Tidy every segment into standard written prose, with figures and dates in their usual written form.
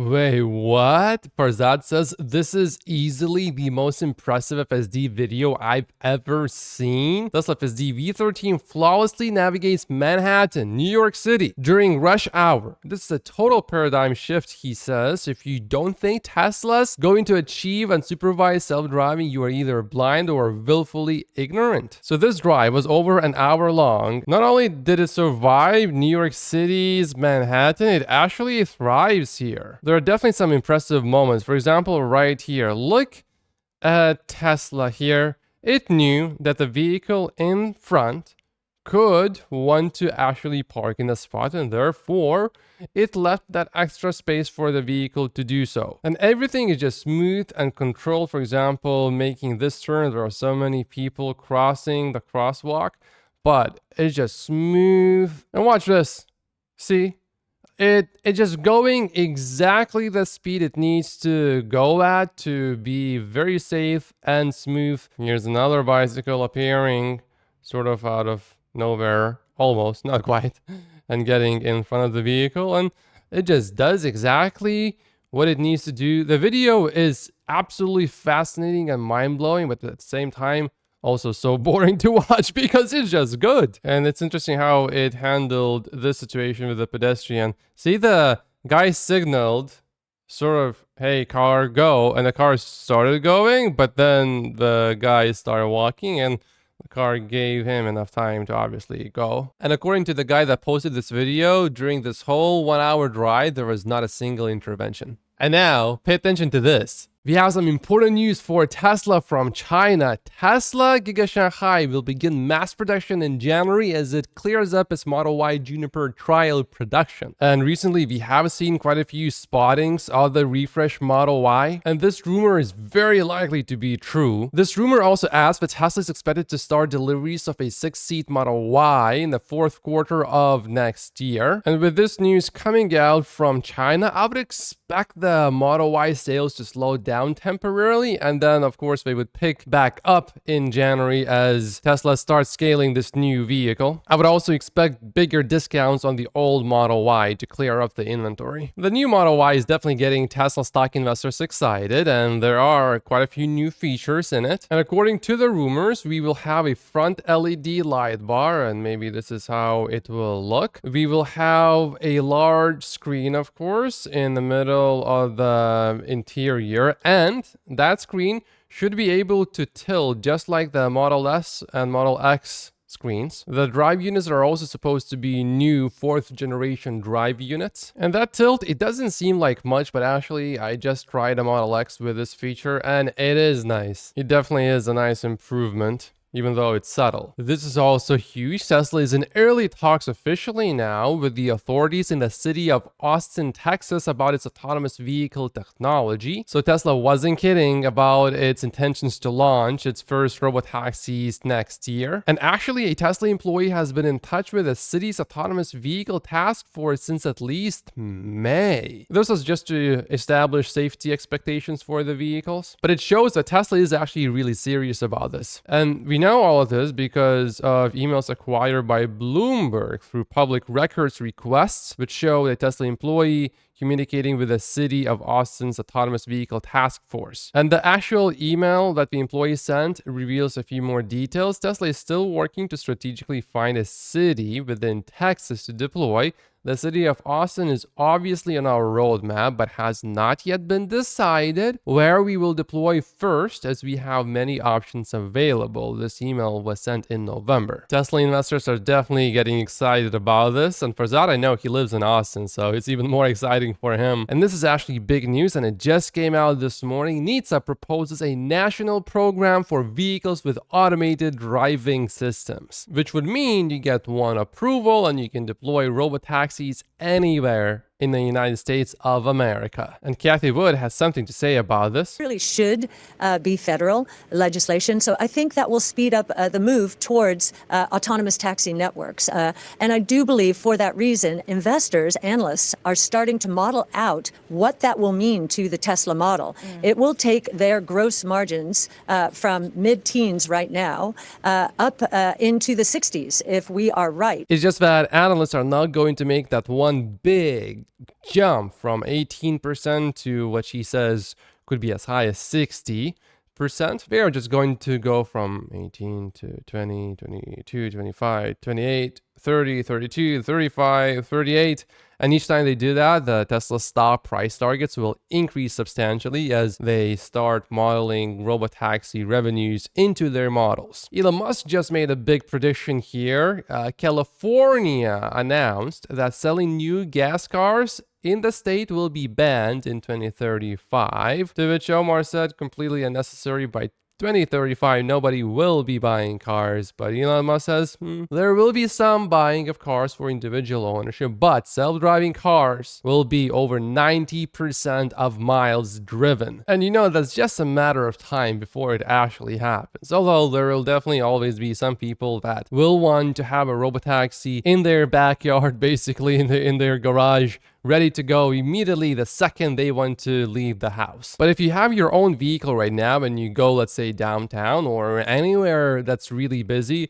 Wait, what? Farzad says this is easily the most impressive FSD video I've ever seen. Tesla FSD V13 flawlessly navigates Manhattan, New York City during rush hour. This is a total paradigm shift, he says. If you don't think Tesla's going to achieve unsupervised self-driving, you are either blind or willfully ignorant. So this drive was over an hour long. Not only did it survive New York City's Manhattan, it actually thrives here. There are definitely some impressive moments. For example, right here, look at Tesla here. It knew that the vehicle in front could want to actually park in a spot, and therefore it left that extra space for the vehicle to do so. And everything is just smooth and controlled. For example, making this turn, there are so many people crossing the crosswalk, but it's just smooth. And watch this. See? It's just going exactly the speed it needs to go at to be very safe and smooth. Here's another bicycle appearing sort of out of nowhere, almost, not quite, and getting in front of the vehicle. And it just does exactly what it needs to do. The video is absolutely fascinating and mind-blowing, but at the same time, also so boring to watch because it's just good. And it's interesting how it handled this situation with the pedestrian. See, the guy signaled sort of, hey, car, go. And the car started going, but then the guy started walking and the car gave him enough time to obviously go. And according to the guy that posted this video, during this whole 1 hour drive, there was not a single intervention. And now, pay attention to this. We have some important news for Tesla from China. Tesla Giga Shanghai will begin mass production in January as it clears up its Model Y Juniper trial production. And recently we have seen quite a few spottings of the refreshed Model Y, and this rumor is very likely to be true. This rumor also adds that Tesla is expected to start deliveries of a 6-seat Model Y in the 4th quarter of next year. And with this news coming out from China, I would expect the Model Y sales to slow down temporarily, and then of course they would pick back up in January as Tesla starts scaling this new vehicle. I would also expect bigger discounts on the old Model Y to clear up the inventory. The new Model Y is definitely getting Tesla stock investors excited, and there are quite a few new features in it. And according to the rumors, we will have a front LED light bar, and maybe this is how it will look. We will have a large screen, of course, in the middle of the interior, and that screen should be able to tilt just like the Model S and Model X screens. The drive units are also supposed to be new 4th generation drive units. And that tilt, it doesn't seem like much, but actually I just tried a Model X with this feature and it is nice. It definitely is a nice improvement, even though it's subtle. This is also huge. Tesla is in early talks officially now with the authorities in the city of Austin, Texas about its autonomous vehicle technology. So Tesla wasn't kidding about its intentions to launch its first robotaxis next year. And actually, a Tesla employee has been in touch with the city's autonomous vehicle task force since at least May. This was just to establish safety expectations for the vehicles. But it shows that Tesla is actually really serious about this. And we know all of this because of emails acquired by Bloomberg through public records requests, which show a Tesla employee communicating with the city of Austin's autonomous vehicle task force. And the actual email that the employee sent reveals a few more details. Tesla is still working to strategically find a city within Texas to deploy. The city of Austin is obviously on our roadmap, but has not yet been decided where we will deploy first, as we have many options available. This email was sent in November. Tesla investors are definitely getting excited about this, and for that I know he lives in Austin, so it's even more exciting for him. And this is actually big news, and it just came out this morning. NIAS proposes a national program for vehicles with automated driving systems, which would mean you get one approval and you can deploy robotaxis anywhere in the United States of America. And Kathy Wood has something to say about this. Really should be federal legislation. So I think that will speed up the move towards autonomous taxi networks. And I do believe for that reason, investors, analysts are starting to model out what that will mean to the Tesla model. It will take their gross margins from mid-teens right now up into the 60s if we are right. It's just that analysts are not going to make that one big jump from 18% to what she says could be as high as 60%. They are just going to go from 18 to 20, 22, 25, 28, 30, 32, 35, 38. And each time they do that, the Tesla stock price targets will increase substantially as they start modeling Robotaxi revenues into their models. Elon Musk just made a big prediction here. California announced that selling new gas cars in the state will be banned in 2035, to which Omar said completely unnecessary. By 2035, nobody will be buying cars, but Elon Musk says there will be some buying of cars for individual ownership, but self-driving cars will be over 90% of miles driven. And that's just a matter of time before it actually happens. Although there will definitely always be some people that will want to have a Robotaxi in their backyard, basically in their garage, ready to go immediately the second they want to leave the house. But if you have your own vehicle right now and you go, let's say, downtown or anywhere that's really busy,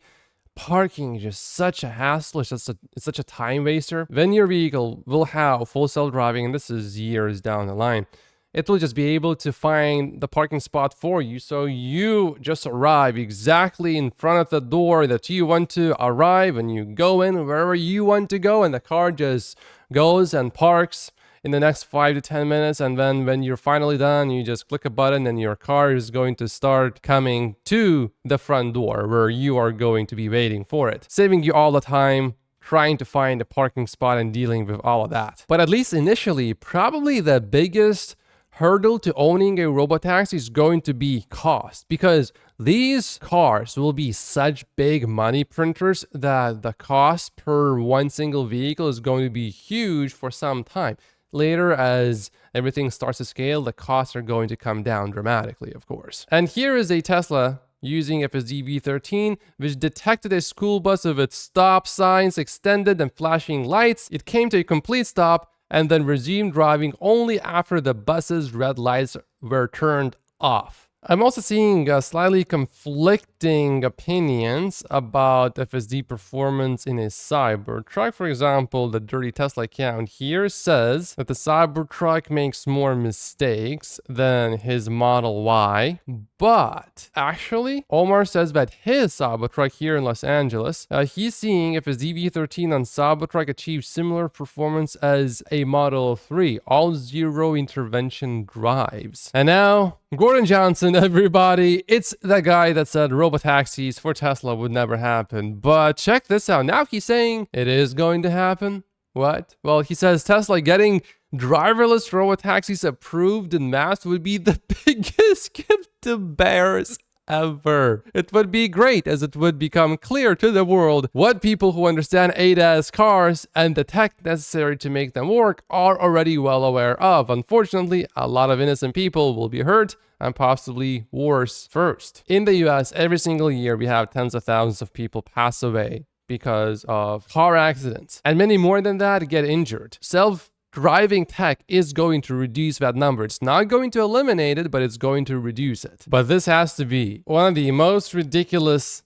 parking is just such a hassle. It's such a time waster. When your vehicle will have full self-driving, and this is years down the line, it will just be able to find the parking spot for you. So you just arrive exactly in front of the door that you want to arrive, and you go in wherever you want to go, and the car just goes and parks in the next 5 to 10 minutes. And then when you're finally done, you just click a button and your car is going to start coming to the front door where you are going to be waiting for it, saving you all the time trying to find a parking spot and dealing with all of that. But at least initially, probably the biggest hurdle to owning a Robotaxi is going to be cost, because these cars will be such big money printers that the cost per one single vehicle is going to be huge for some time. Later, as everything starts to scale, the costs are going to come down dramatically, of course. And here is a Tesla using FSD V13, which detected a school bus with its stop signs extended and flashing lights. It came to a complete stop and then resumed driving only after the bus's red lights were turned off. I'm also seeing slightly conflicting opinions about FSD performance in a Cybertruck. For example, the Dirty Tesla account here says that the Cybertruck makes more mistakes than his Model Y. But actually, Omar says that his Cybertruck here in Los Angeles, he's seeing FSD V13 on Cybertruck achieve similar performance as a Model 3, all zero intervention drives. And now, Gordon Johnson, everybody, it's the guy that said Robotaxis for Tesla would never happen. But check this out. Now he's saying it is going to happen. What? Well, he says Tesla getting driverless Robotaxis approved in mass would be the biggest gift to bears ever. It would be great, as it would become clear to the world what people who understand ADAS cars and the tech necessary to make them work are already well aware of. Unfortunately, a lot of innocent people will be hurt, and possibly worse first. In the US, every single year we have tens of thousands of people pass away because of car accidents, and many more than that get injured. Self-driving tech is going to reduce that number. It's not going to eliminate it, but it's going to reduce it. But this has to be one of the most ridiculous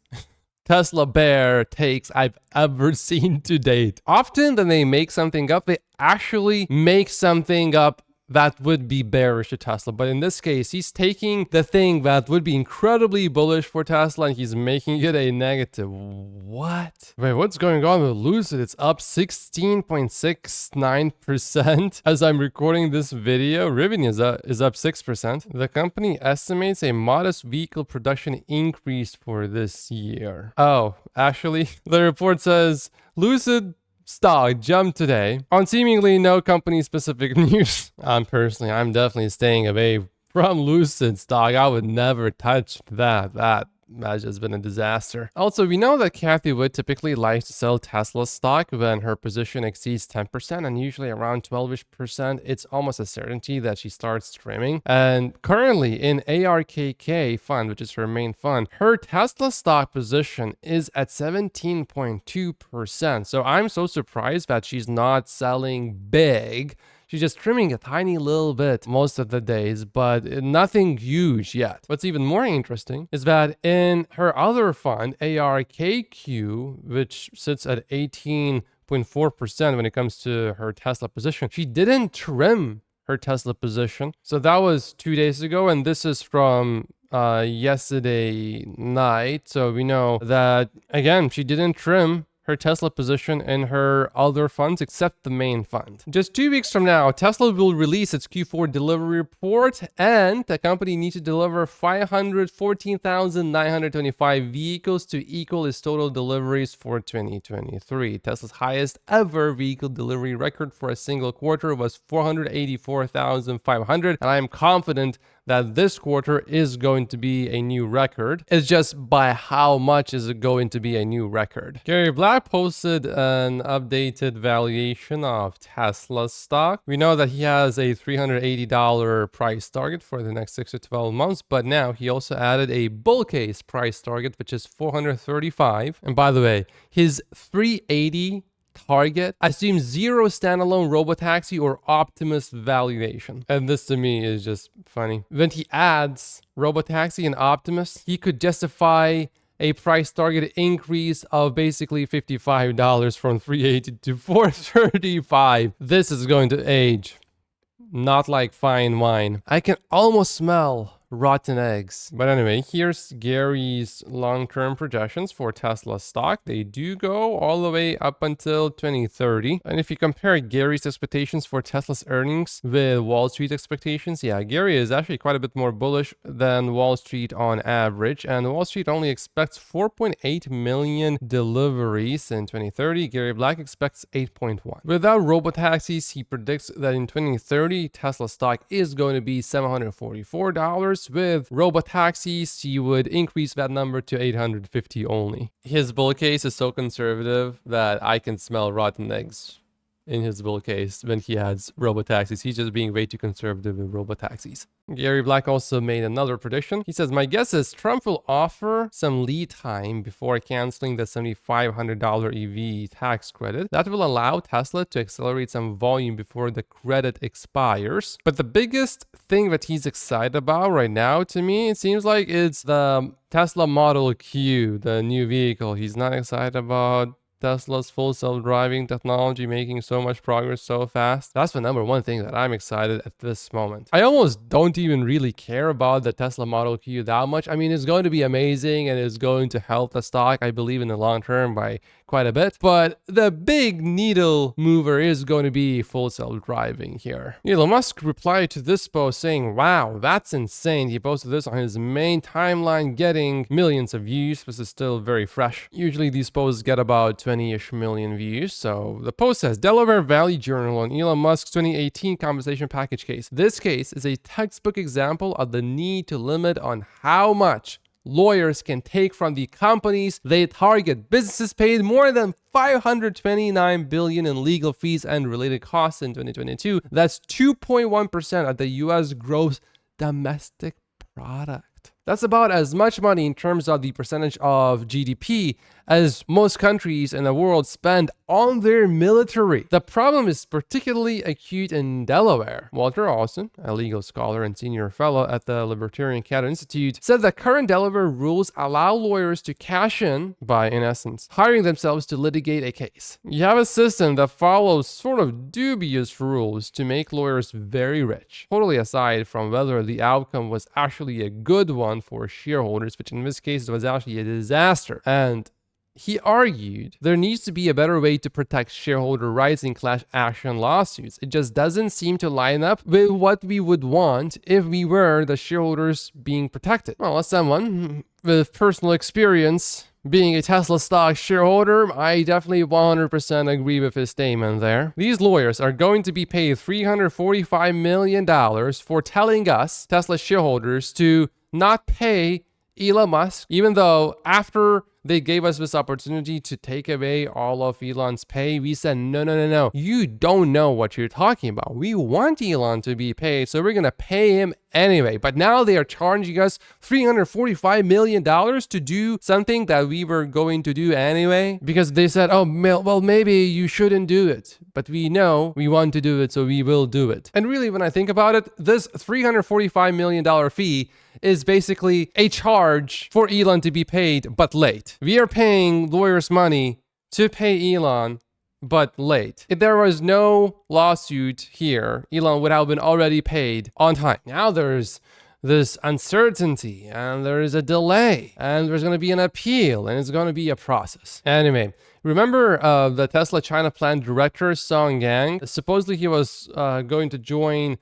Tesla bear takes I've ever seen to date. Often when they make something up, they actually make something up that would be bearish to Tesla. But in this case, he's taking the thing that would be incredibly bullish for Tesla and he's making it a negative. What? Wait, what's going on with Lucid? It's up 16.69% as I'm recording this video. Rivian is up 6%. The company estimates a modest vehicle production increase for this year. Oh, actually, the report says Lucid Stock jumped today on seemingly no company-specific news. I'm definitely staying away from Lucid Stock. I would never touch that. That's just been a disaster. Also, we know that Cathie Wood typically likes to sell Tesla stock when her position exceeds 10%, and usually around 12-ish%. It's almost a certainty that she starts trimming. And currently in ARKK fund, which is her main fund, her Tesla stock position is at 17.2%. So I'm so surprised that she's not selling big. She's just trimming a tiny little bit most of the days, but nothing huge yet. What's even more interesting is that in her other fund, ARKQ, which sits at 18 0.4% when it comes to her Tesla position. She didn't trim her Tesla position. So that was 2 days ago, and this is from yesterday night. So we know that, again, she didn't trim her Tesla position in her other funds except the main fund. Just 2 weeks from now, Tesla will release its Q4 delivery report, and the company needs to deliver 514,925 vehicles to equal its total deliveries for 2023. Tesla's highest ever vehicle delivery record for a single quarter was 484,500, and I am confident that this quarter is going to be a new record. It's just by how much is it going to be a new record. Gary Black posted an updated valuation of Tesla stock. We know that he has a $380 price target for the next 6 to 12 months, but now he also added a bull case price target, which is 435. And by the way, his 380 target assumes zero standalone Robotaxi or Optimus valuation. And this to me is just funny. When he adds Robotaxi and Optimus, he could justify a price target increase of basically $55 from 380 to 435. This is going to age not like fine wine. I can almost smell rotten eggs. But anyway, here's Gary's long-term projections for Tesla stock. They do go all the way up until 2030. And if you compare Gary's expectations for Tesla's earnings with Wall Street expectations, yeah, Gary is actually quite a bit more bullish than Wall Street on average. And Wall Street only expects 4.8 million deliveries in 2030. Gary Black expects 8.1. Without robotaxis, he predicts that in 2030, Tesla stock is going to be $744. With robotaxis, he would increase that number to 850 only. His bull case is so conservative that I can smell rotten eggs in his bull case when he adds robotaxis. He's just being way too conservative with robotaxis. Gary Black also made another prediction. He says, my guess is Trump will offer some lead time before canceling the $7,500 EV tax credit. That will allow Tesla to accelerate some volume before the credit expires. But the biggest thing that he's excited about right now, to me, it seems like it's the Tesla Model Q, the new vehicle. He's not excited about Tesla's full self-driving technology making so much progress so fast. That's the number one thing that I'm excited at this moment. I almost don't even really care about the Tesla Model Q that much. I mean, it's going to be amazing and it's going to help the stock, I believe, in the long term by quite a bit. But the big needle mover is going to be full self-driving here. Elon Musk replied to this post saying, wow, that's insane. He posted this on his main timeline, getting millions of views. This is still very fresh. Usually these posts get about 20-ish million views. So the post says, Delaware Valley Journal on Elon Musk's 2018 compensation package case. This case is a textbook example of the need to limit on how much lawyers can take from the companies they target. Businesses paid more than $529 billion in legal fees and related costs in 2022. That's 2.1% of the U.S. gross domestic product. That's about as much money in terms of the percentage of GDP as most countries in the world spend on their military. The problem is particularly acute in Delaware. Walter Austin, a legal scholar and senior fellow at the Libertarian Cat Institute, said that current Delaware rules allow lawyers to cash in by, in essence, hiring themselves to litigate a case. You have a system that follows sort of dubious rules to make lawyers very rich, totally aside from whether the outcome was actually a good one for shareholders, which in this case was actually a disaster. And he argued there needs to be a better way to protect shareholder rights in class action lawsuits. It just doesn't seem to line up with what we would want if we were the shareholders being protected. Well, as someone with personal experience being a Tesla stock shareholder, I definitely 100% agree with his statement there. These lawyers are going to be paid $345 million for telling us, Tesla shareholders, to not pay Elon Musk, even though after they gave us this opportunity to take away all of Elon's pay, we said, no. You don't know what you're talking about. We want Elon to be paid, so we're going to pay him anyway. But now they are charging us $345 million to do something that we were going to do anyway, because they said, oh, well, maybe you shouldn't do it. But we know we want to do it, so we will do it. And really, when I think about it, this $345 million fee is basically a charge for Elon to be paid, but late. We are paying lawyers money to pay Elon, but late. If there was no lawsuit here, Elon would have been already paid on time. Now there's this uncertainty and there is a delay and there's going to be an appeal and it's going to be a process. Anyway, remember the Tesla China plant director Song Yang? Supposedly he was going to join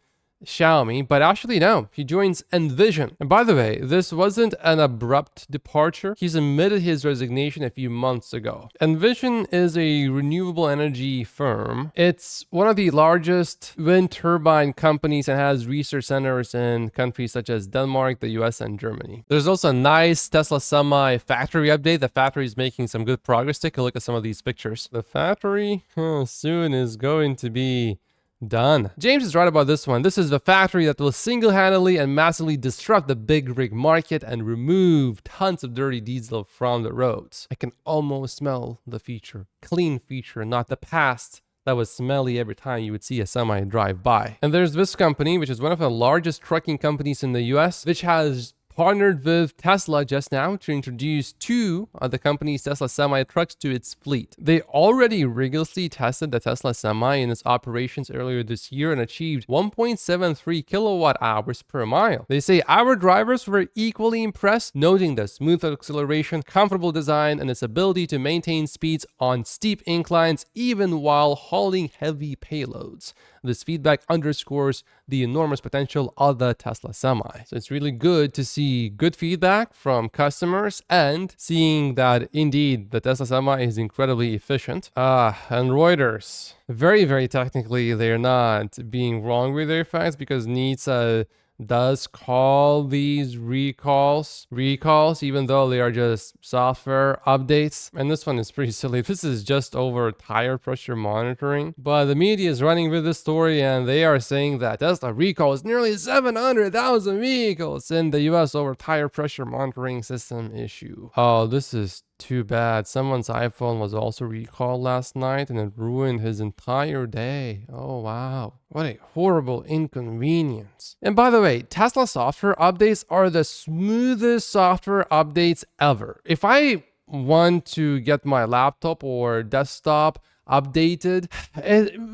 Xiaomi, but actually no, he joins Envision. And by the way, this wasn't an abrupt departure. He submitted his resignation a few months ago. Envision is a renewable energy firm. It's one of the largest wind turbine companies and has research centers in countries such as Denmark, the US, and Germany. There's also a nice Tesla Semi factory update. The factory is making some good progress. Take a look at some of these pictures. The factory soon is going to be done. James is right about this one. This is the factory that will single-handedly and massively disrupt the big rig market and remove tons of dirty diesel from the roads. I can almost smell the future. Clean future, not the past that was smelly every time you would see a semi drive by. And there's this company, which is one of the largest trucking companies in the US, which has partnered with Tesla just now to introduce two of the company's Tesla Semi trucks to its fleet. They already rigorously tested the Tesla Semi in its operations earlier this year and achieved 1.73 kilowatt hours per mile. They say our drivers were equally impressed, noting the smooth acceleration, comfortable design, and its ability to maintain speeds on steep inclines even while hauling heavy payloads. This feedback underscores the enormous potential of the Tesla Semi. So it's really good to see good feedback from customers and seeing that indeed the Tesla Semi is incredibly efficient. And Reuters, very, very technically, they're not being wrong with their facts because NIAS does call these recalls, even though they are just software updates. And this one is pretty silly. This is just over tire pressure monitoring. But the media is running with this story and they are saying that Tesla recalls nearly 700,000 vehicles in the US over tire pressure monitoring system issue. Oh, this is too bad. Someone's iPhone was also recalled last night and it ruined his entire day. Oh, wow. What a horrible inconvenience. And by the way, Tesla software updates are the smoothest software updates ever. If I want to get my laptop or desktop updated,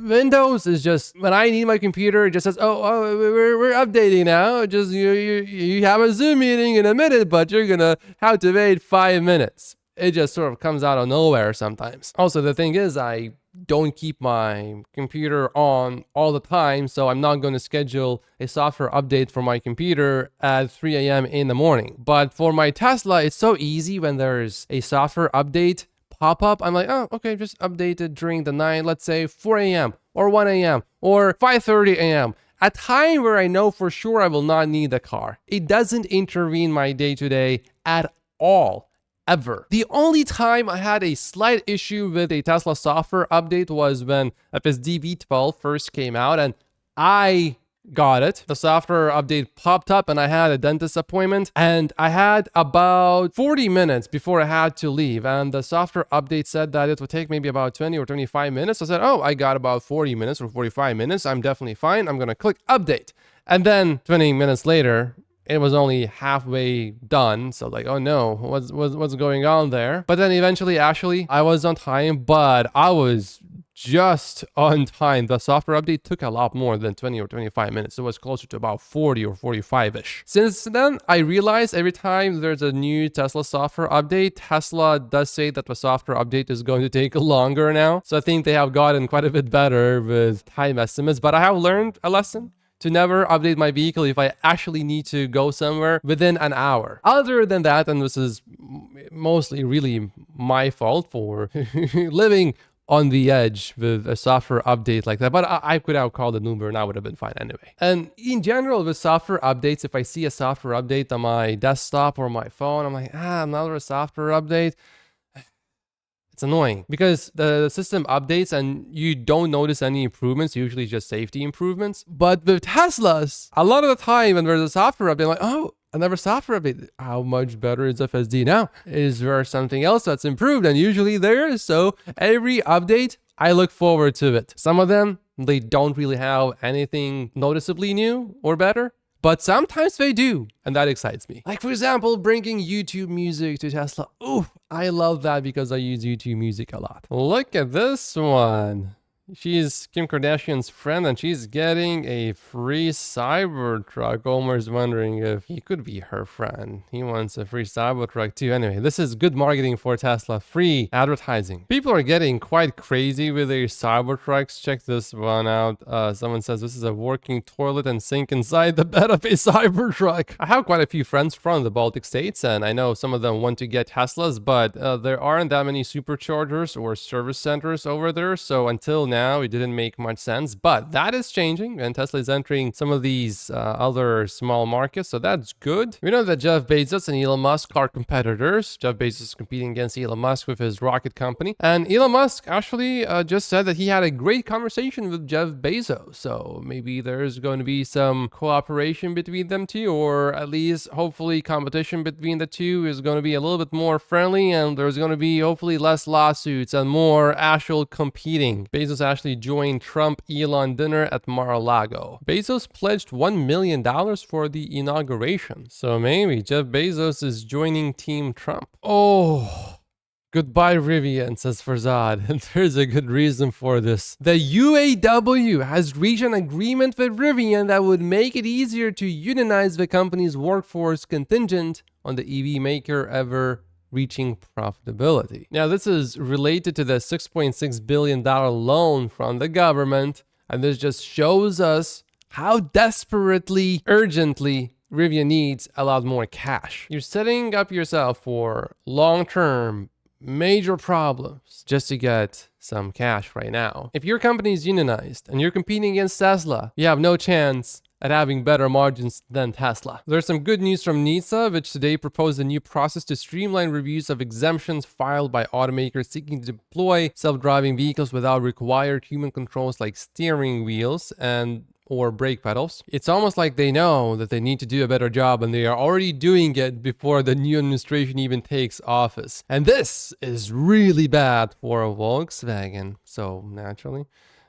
Windows is just, when I need my computer, it just says, we're updating now. Just you have a Zoom meeting in a minute, but you're gonna have to wait 5 minutes. It just sort of comes out of nowhere sometimes. Also, the thing is, I don't keep my computer on all the time, so I'm not going to schedule a software update for my computer at 3 a.m. in the morning. But for my Tesla, it's so easy when there's a software update pop up. I'm like, oh, okay, just update it during the night, let's say 4 a.m. or 1 a.m. or 5:30 a.m. A time where I know for sure I will not need the car. It doesn't intervene my day-to-day at all. Ever. The only time I had a slight issue with a Tesla software update was when FSD V12 first came out and I got it. The software update popped up and I had a dentist appointment and I had about 40 minutes before I had to leave, and the software update said that it would take maybe about 20 or 25 minutes. I said, oh, I got about 40 minutes or 45 minutes. I'm definitely fine. I'm going to click update. And then 20 minutes later, it was only halfway done. So like, oh no, what's going on there? But then eventually, actually, I was on time, but I was just on time. The software update took a lot more than 20 or 25 minutes. It was closer to about 40 or 45-ish. Since then, I realized every time there's a new Tesla software update, Tesla does say that the software update is going to take longer now. So I think they have gotten quite a bit better with time estimates, but I have learned a lesson to never update my vehicle if I actually need to go somewhere within an hour. Other than that, and this is mostly really my fault for living on the edge with a software update like that, but I could have called an Uber and I would have been fine anyway. And in general with software updates, if I see a software update on my desktop or my phone, I'm like, another software update. It's annoying because the system updates and you don't notice any improvements, usually just safety improvements. But with Teslas, a lot of the time when there's a software update, I'm like, oh, another software update. How much better is FSD now? Is there something else that's improved? And usually there is. So every update, I look forward to it. Some of them, they don't really have anything noticeably new or better. but sometimes they do, and that excites me. Like, for example, bringing YouTube music to Tesla. Ooh, I love that because I use YouTube music a lot. Look at this one. She's Kim Kardashian's friend and she's getting a free Cybertruck. Homer's wondering if he could be her friend. He wants a free Cybertruck too. Anyway, this is good marketing for Tesla. Free advertising. People are getting quite crazy with their Cybertrucks. Check this one out. Someone says this is a working toilet and sink inside the bed of a Cybertruck. I have quite a few friends from the Baltic states and I know some of them want to get Teslas, but there aren't that many superchargers or service centers over there. So until now, it didn't make much sense, but that is changing and Tesla is entering some of these other small markets, so that's good. We know that Jeff Bezos and Elon Musk are competitors. Jeff Bezos is competing against Elon Musk with his rocket company, and Elon Musk actually just said that he had a great conversation with Jeff Bezos, so maybe there's going to be some cooperation between them two, or at least hopefully competition between the two is going to be a little bit more friendly, and there's going to be hopefully less lawsuits and more actual competing. Bezos actually joined Trump-Elon dinner at Mar-a-Lago. Bezos pledged $1 million for the inauguration. So maybe Jeff Bezos is joining Team Trump. Oh, goodbye Rivian, says Farzad. And there's a good reason for this. The UAW has reached an agreement with Rivian that would make it easier to unionize the company's workforce contingent on the EV maker ever reaching profitability. Now, this is related to the $6.6 billion loan from the government, and this just shows us how desperately, urgently Rivian needs a lot more cash. You're setting up yourself for long-term major problems just to get some cash right now. If your company is unionized and you're competing against Tesla, you have no chance at having better margins than Tesla. There's some good news from NIAS, which today proposed a new process to streamline reviews of exemptions filed by automakers seeking to deploy self-driving vehicles without required human controls like steering wheels or brake pedals. It's almost like they know that they need to do a better job and they are already doing it before the new administration even takes office. And this is really bad for Volkswagen. So naturally,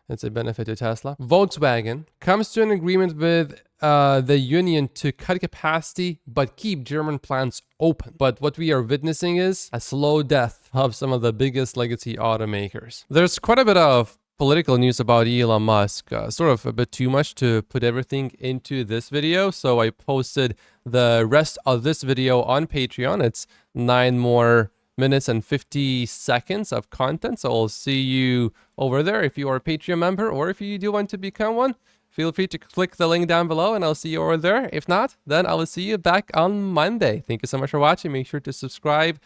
it's a benefit to Tesla. Volkswagen comes to an agreement with the union to cut capacity but keep German plants open. But what we are witnessing is a slow death of some of the biggest legacy automakers. There's quite a bit of political news about Elon Musk, sort of a bit too much to put everything into this video. So I posted the rest of this video on Patreon. It's 9 more minutes and 50 seconds of content. So I'll see you over there if you are a Patreon member, or if you do want to become one, feel free to click the link down below and I'll see you over there. If not, then I will see you back on Monday. Thank you so much for watching. Make sure to subscribe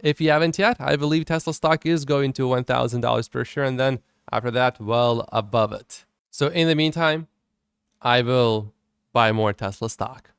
if you haven't yet. I believe Tesla stock is going to $1,000 per share, and then after that, well above it. So in the meantime, I will buy more Tesla stock.